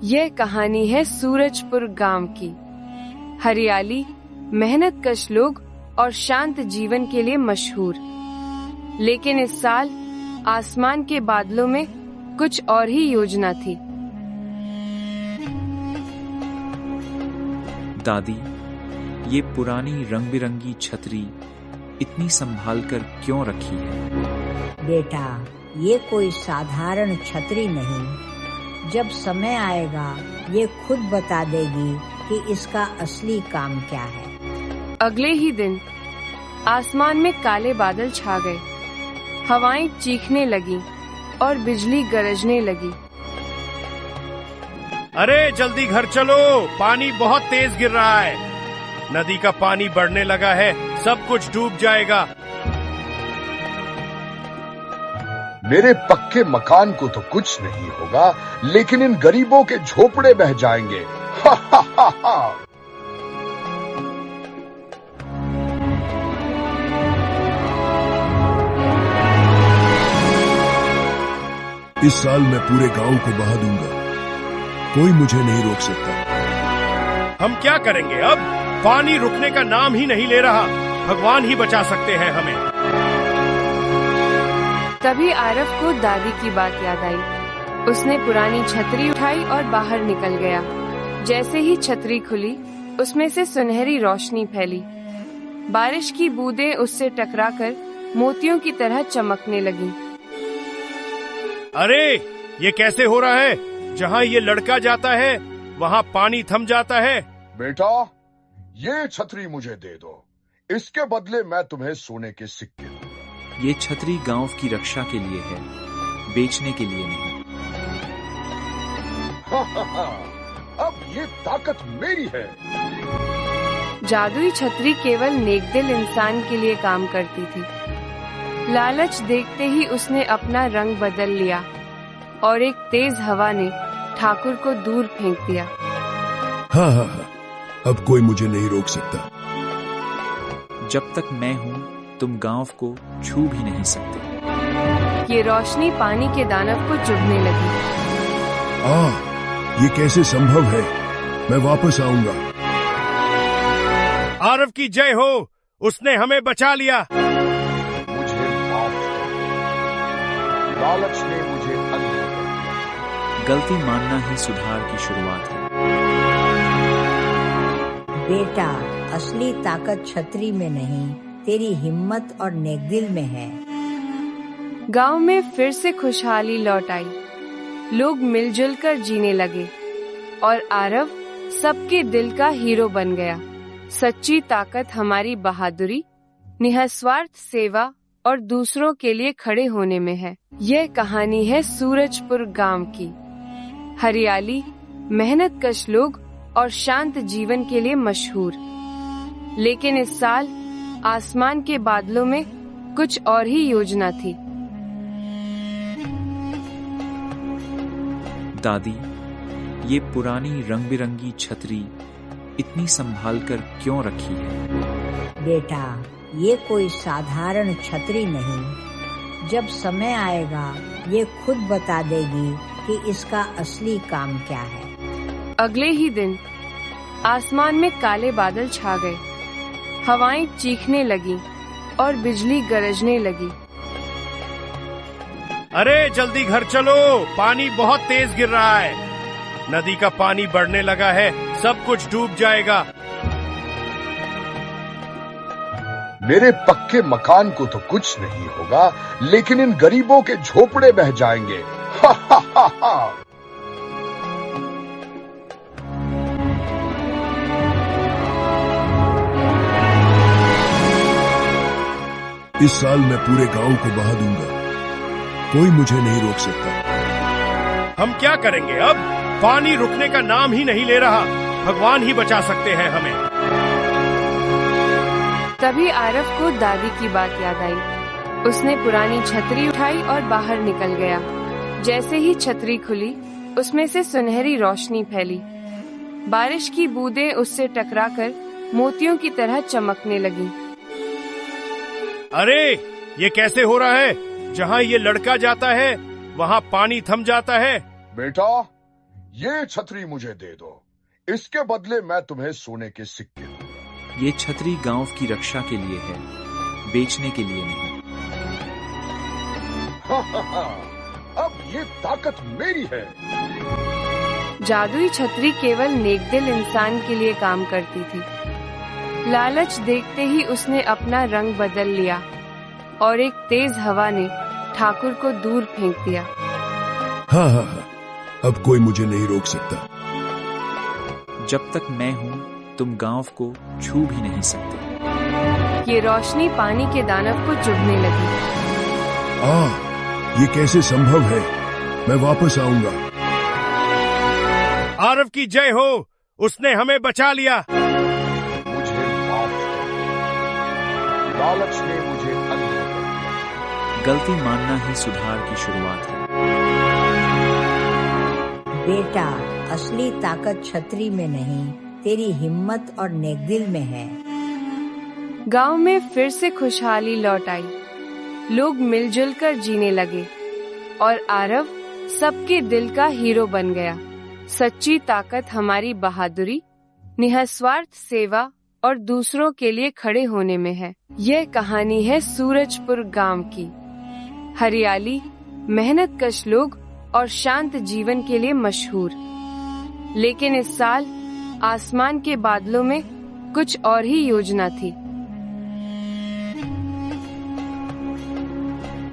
यह कहानी है सूरजपुर गांव की। हरियाली, मेहनतकश लोग और शांत जीवन के लिए मशहूर। लेकिन इस साल आसमान के बादलों में कुछ और ही योजना थी। दादी, ये पुरानी रंग बिरंगी छतरी इतनी संभाल कर क्यों रखी है? बेटा, ये कोई साधारण छतरी नहीं। जब समय आएगा ये खुद बता देगी कि इसका असली काम क्या है। अगले ही दिन आसमान में काले बादल छा गए, हवाएं चीखने लगी और बिजली गरजने लगी। अरे जल्दी घर चलो, पानी बहुत तेज गिर रहा है। नदी का पानी बढ़ने लगा है, सब कुछ डूब जाएगा। मेरे पक्के मकान को तो कुछ नहीं होगा, लेकिन इन गरीबों के झोपड़े बह जाएंगे। हा हा हा हा। इस साल मैं पूरे गांव को बहा दूंगा, कोई मुझे नहीं रोक सकता। हम क्या करेंगे अब? पानी रुकने का नाम ही नहीं ले रहा। भगवान ही बचा सकते हैं हमें। तभी आरव को दादी की बात याद आई। उसने पुरानी छतरी उठाई और बाहर निकल गया। जैसे ही छतरी खुली, उसमें से सुनहरी रोशनी फैली। बारिश की बूंदें उससे टकराकर मोतियों की तरह चमकने लगी। अरे ये कैसे हो रहा है? जहाँ ये लड़का जाता है वहाँ पानी थम जाता है। बेटा, ये छतरी मुझे दे दो, इसके बदले मैं तुम्हें सोने के सिक्के दूंगा। ये छतरी गांव की रक्षा के लिए है, बेचने के लिए नहीं। अब ये ताकत मेरी है। जादुई छतरी केवल नेकदिल इंसान के लिए काम करती थी। लालच देखते ही उसने अपना रंग बदल लिया और एक तेज हवा ने ठाकुर को दूर फेंक दिया। हाँ हाँ हाँ, अब कोई मुझे नहीं रोक सकता। जब तक मैं हूँ तुम गांव को छू भी नहीं सकते। ये रोशनी पानी के दानव को चुभने लगी। ये कैसे संभव है? मैं वापस आऊंगा। आरव की जय हो, उसने हमें बचा लिया। मुझे माफ करो, लालच ने मुझे अंध कर दिया। गलती मानना ही सुधार की शुरुआत है। बेटा, असली ताकत छतरी में नहीं, तेरी हिम्मत और नेकदिल में है। गांव में फिर से खुशहाली लौट आई। लोग मिलजुल कर जीने लगे और आरव सबके दिल का हीरो बन गया। सच्ची ताकत हमारी बहादुरी, निस्वार्थ सेवा और दूसरों के लिए खड़े होने में है। यह कहानी है सूरजपुर गांव की। हरियाली, मेहनतकश लोग और शांत जीवन के लिए मशहूर। लेकिन इस साल आसमान के बादलों में कुछ और ही योजना थी। दादी, ये पुरानी रंग बिरंगी छतरी इतनी संभाल कर क्यों रखी है? बेटा, ये कोई साधारण छतरी नहीं। जब समय आएगा ये खुद बता देगी कि इसका असली काम क्या है। अगले ही दिन आसमान में काले बादल छा गए, हवाएं चीखने लगी और बिजली गरजने लगी। अरे जल्दी घर चलो, पानी बहुत तेज गिर रहा है। नदी का पानी बढ़ने लगा है, सब कुछ डूब जाएगा। मेरे पक्के मकान को तो कुछ नहीं होगा, लेकिन इन गरीबों के झोपड़े बह जाएंगे। हा हा हा हा। इस साल मैं पूरे गांव को बहा दूंगा, कोई मुझे नहीं रोक सकता। हम क्या करेंगे अब? पानी रुकने का नाम ही नहीं ले रहा। भगवान ही बचा सकते हैं हमें। तभी आरव को दादी की बात याद आई। उसने पुरानी छतरी उठाई और बाहर निकल गया। जैसे ही छतरी खुली, उसमें से सुनहरी रोशनी फैली। बारिश की बूंदें उससे टकराकर मोतियों की तरह चमकने लगी। अरे ये कैसे हो रहा है? जहाँ ये लड़का जाता है वहाँ पानी थम जाता है। बेटा, ये छतरी मुझे दे दो, इसके बदले मैं तुम्हें सोने के सिक्के दूंगा। ये छतरी गांव की रक्षा के लिए है, बेचने के लिए नहीं। अब ये ताकत मेरी है। जादुई छतरी केवल नेकदिल इंसान के लिए काम करती थी। लालच देखते ही उसने अपना रंग बदल लिया और एक तेज हवा ने ठाकुर को दूर फेंक दिया। हाँ हाँ हाँ, अब कोई मुझे नहीं रोक सकता। जब तक मैं हूँ तुम गांव को छू भी नहीं सकते। ये रोशनी पानी के दानव को चुभने लगी। ये कैसे संभव है? मैं वापस आऊंगा। आरव की जय हो, उसने हमें बचा लिया। मुझे माफ करो। लालच ने मुझे अंधा कर दिया। गलती मानना ही सुधार की शुरुआत है। बेटा, असली ताकत छतरी में नहीं, तेरी हिम्मत और नेकदिल में है। गांव में फिर से खुशहाली लौट आई। लोग मिलजुल कर जीने लगे और आरव सबके दिल का हीरो बन गया। सच्ची ताकत हमारी बहादुरी, निस्वार्थ सेवा और दूसरों के लिए खड़े होने में है। यह कहानी है सूरजपुर गांव की। हरियाली, मेहनतकश लोग और शांत जीवन के लिए मशहूर। लेकिन इस साल आसमान के बादलों में कुछ और ही योजना थी।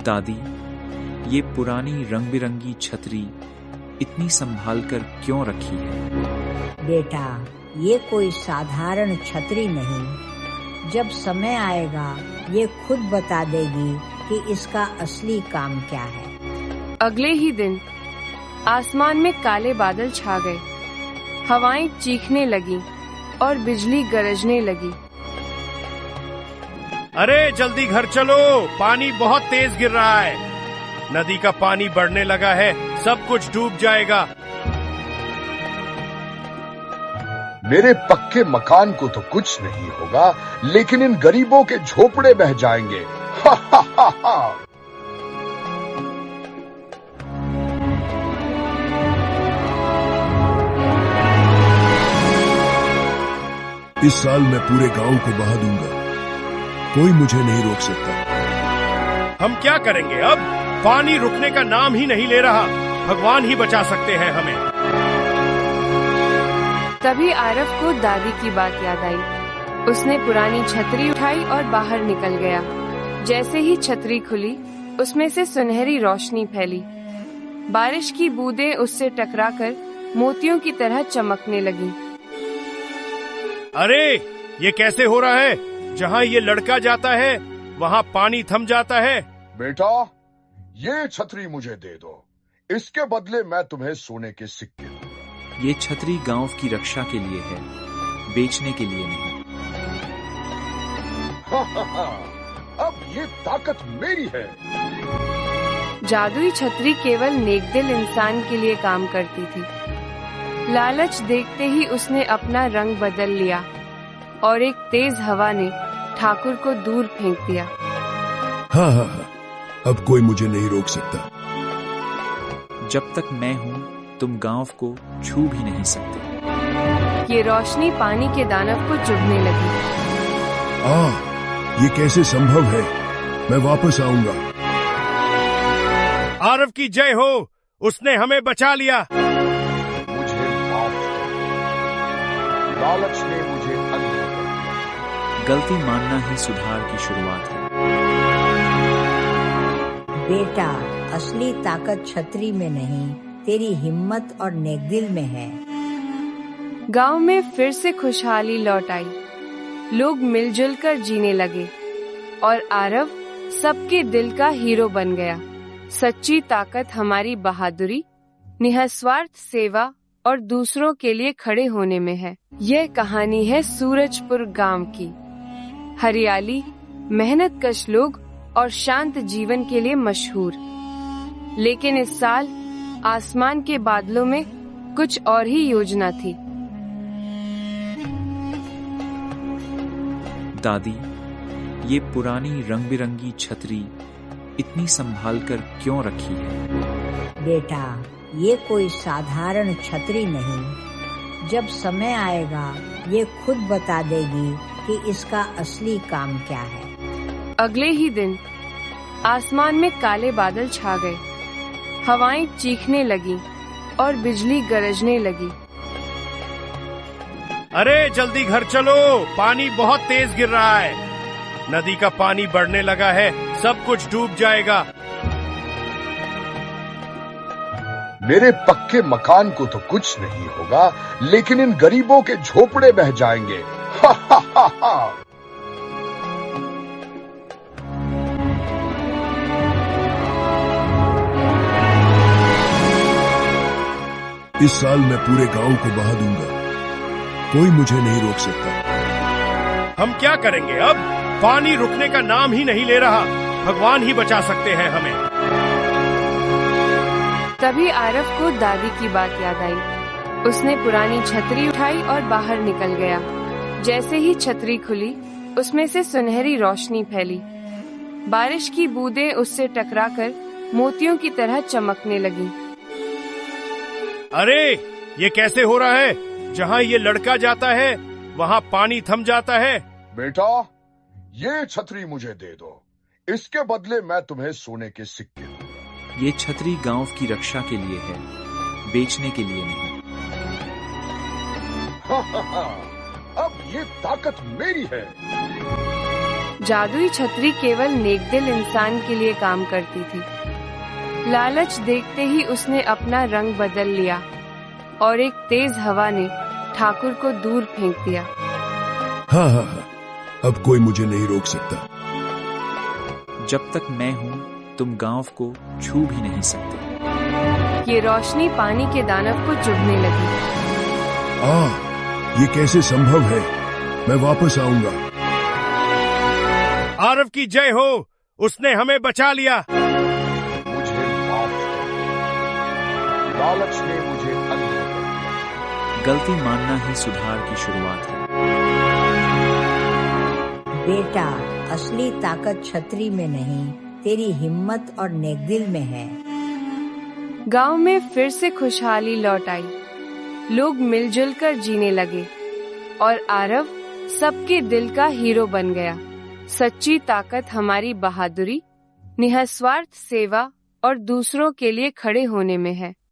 दादी, ये पुरानी रंग बिरंगी छतरी इतनी संभाल कर क्यों रखी है? बेटा, ये कोई साधारण छतरी नहीं। जब समय आएगा ये खुद बता देगी कि इसका असली काम क्या है। अगले ही दिन आसमान में काले बादल छा गए। हवाएं चीखने लगी और बिजली गरजने लगी। अरे जल्दी घर चलो, पानी बहुत तेज गिर रहा है। नदी का पानी बढ़ने लगा है, सब कुछ डूब जाएगा। मेरे पक्के मकान को तो कुछ नहीं होगा, लेकिन इन गरीबों के झोपड़े बह जाएंगे। हा हा हा हा। इस साल मैं पूरे गांव को बहा दूंगा। कोई मुझे नहीं रोक सकता। हम क्या करेंगे अब? पानी रुकने का नाम ही नहीं ले रहा। भगवान ही बचा सकते हैं हमें। तभी आरव को दादी की बात याद आई। उसने पुरानी छतरी उठाई और बाहर निकल गया। जैसे ही छतरी खुली, उसमें से सुनहरी रोशनी फैली। बारिश की बूंदें उससे टकराकर मोतियों की तरह चमकने लगी। अरे ये कैसे हो रहा है? जहाँ ये लड़का जाता है वहाँ पानी थम जाता है। बेटा, ये छतरी मुझे दे दो, इसके बदले मैं तुम्हें सोने के सिक्के दूंगा। ये छतरी गांव की रक्षा के लिए है, बेचने के लिए नहीं। अब ये ताकत मेरी है। जादुई छतरी केवल नेकदिल इंसान के लिए काम करती थी। लालच देखते ही उसने अपना रंग बदल लिया और एक तेज हवा ने ठाकुर को दूर फेंक दिया। हाँ हाँ हाँ, अब कोई मुझे नहीं रोक सकता। जब तक मैं हूँ तुम गांव को छू भी नहीं सकते। ये रोशनी पानी के दानव को चुभने लगी। ये कैसे संभव है? मैं वापस आऊंगा। आरव की जय हो, उसने हमें बचा लिया। मुझे माफ करो। लालच ने मुझे अंधा कर दिया। गलती मानना ही सुधार की शुरुआत है। बेटा, असली ताकत छतरी में नहीं, तेरी हिम्मत और नेकदिल में है। गांव में फिर से खुशहाली लौट आई। लोग मिलजुल कर जीने लगे और आरव सबके दिल का हीरो बन गया। सच्ची ताकत हमारी बहादुरी, निस्वार्थ सेवा और दूसरों के लिए खड़े होने में है। यह कहानी है सूरजपुर गांव की। हरियाली, मेहनतकश लोग और शांत जीवन के लिए मशहूर। लेकिन इस साल आसमान के बादलों में कुछ और ही योजना थी। दादी, ये पुरानी रंग बिरंगी छतरी इतनी संभाल कर क्यों रखी है? बेटा, ये कोई साधारण छतरी नहीं। जब समय आएगा ये खुद बता देगी कि इसका असली काम क्या है। अगले ही दिन आसमान में काले बादल छा गए, हवाएं चीखने लगी और बिजली गरजने लगी। अरे जल्दी घर चलो, पानी बहुत तेज गिर रहा है। नदी का पानी बढ़ने लगा है, सब कुछ डूब जाएगा। मेरे पक्के मकान को तो कुछ नहीं होगा, लेकिन इन गरीबों के झोपड़े बह जाएंगे। हा हा हा हा। इस साल मैं पूरे गांव को बहा दूंगा, कोई मुझे नहीं रोक सकता। हम क्या करेंगे अब? पानी रुकने का नाम ही नहीं ले रहा। भगवान ही बचा सकते हैं हमें। तभी आरव को दादी की बात याद आई। उसने पुरानी छतरी उठाई और बाहर निकल गया। जैसे ही छतरी खुली, उसमें से सुनहरी रोशनी फैली। बारिश की बूंदें उससे टकराकर मोतियों की तरह चमकने लगीं। अरे ये कैसे हो रहा है? जहाँ ये लड़का जाता है वहाँ पानी थम जाता है। बेटा, ये छतरी मुझे दे दो, इसके बदले मैं तुम्हें सोने के सिक्के दूंगा। ये छतरी गांव की रक्षा के लिए है, बेचने के लिए नहीं। अब ये ताकत मेरी है। जादुई छतरी केवल नेकदिल इंसान के लिए काम करती थी। लालच देखते ही उसने अपना रंग बदल लिया और एक तेज हवा ने ठाकुर को दूर फेंक दिया। हाँ हाँ हाँ, अब कोई मुझे नहीं रोक सकता। जब तक मैं हूँ तुम गांव को छू भी नहीं सकते। ये रोशनी पानी के दानव को चुभने लगी। ये कैसे संभव है? मैं वापस आऊंगा। आरव की जय हो, उसने हमें बचा लिया। मुझे माफ कर। लालच ने मुझे अंधा कर दिया। गलती मानना ही सुधार की शुरुआत है। बेटा, असली ताकत छतरी में नहीं, तेरी हिम्मत और नेकदिल में है। गांव में फिर से खुशहाली लौट आई। लोग मिलजुल कर जीने लगे और आरव सबके दिल का हीरो बन गया। सच्ची ताकत हमारी बहादुरी, निस्वार्थ सेवा और दूसरों के लिए खड़े होने में है।